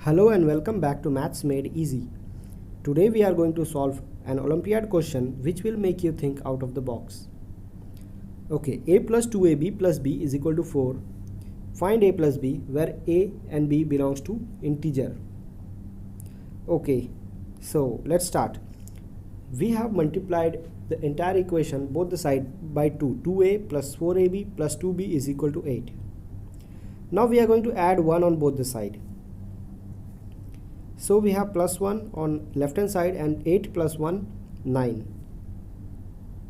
Hello and welcome back to Maths Made Easy. Today we are going to solve an Olympiad question which will make you think out of the box. Okay, a plus 2ab plus b is equal to 4. Find a plus b where a and b belongs to integer. Okay, so let's start. We have multiplied the entire equation both the side by 2. 2a plus 4ab plus 2b is equal to 8. Now we are going to add 1 on both the side. So we have plus 1 on left hand side and 8 plus 1, 9.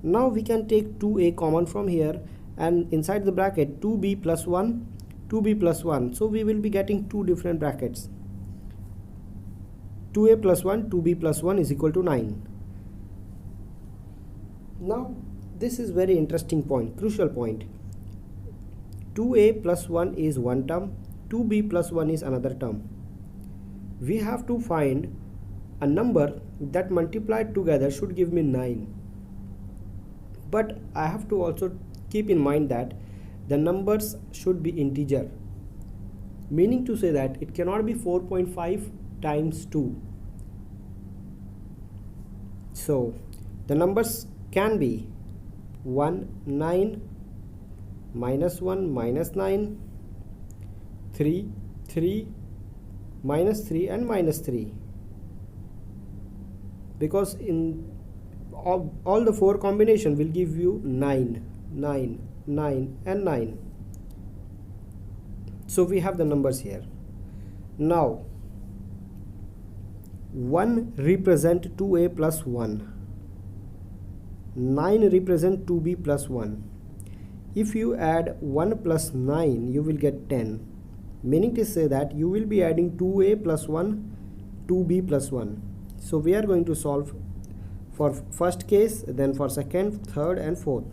Now we can take 2a common from here and inside the bracket 2b plus 1, 2b plus 1. So we will be getting two different brackets. 2a plus 1, 2b plus 1 is equal to 9. Now this is very interesting point, crucial point. 2a plus 1 is one term, 2b plus 1 is another term. We have to find a number that multiplied together should give me 9. But I have to also keep in mind that the numbers should be integer. Meaning to say that it cannot be 4.5 times 2. So the numbers can be 1, 9, minus 1, minus 9, 3, 3, minus 3 and minus 3, because in all the four combination will give you 9, 9, 9 and 9. So we have the numbers here. Now 1 represent 2a plus 1, 9 represent 2b plus 1. If you add 1 plus 9 you will get 10. Meaning to say that you will be adding 2a plus 1, 2b plus 1. So we are going to solve for first case, then for second, third and fourth.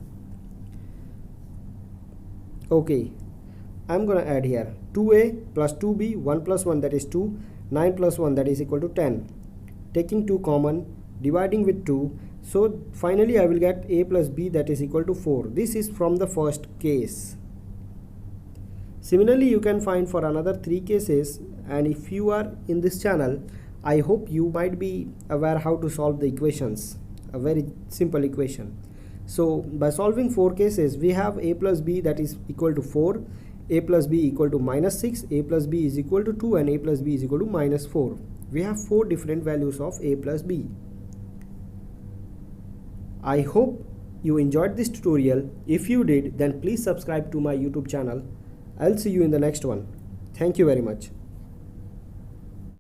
Okay, I'm going to add here 2a plus 2b, 1 plus 1 that is 2, 9 plus 1 that is equal to 10. Taking 2 common, dividing with 2. So finally I will get a plus b that is equal to 4. This is from the first case. Similarly, you can find for another 3 cases, and if you are in this channel, I hope you might be aware how to solve the equations, a very simple equation. So by solving 4 cases, we have a plus b that is equal to 4, a plus b equal to minus 6, a plus b is equal to 2 and a plus b is equal to minus 4. We have 4 different values of a plus b. I hope you enjoyed this tutorial. If you did, then please subscribe to my YouTube channel. I'll see you in the next one. Thank you very much.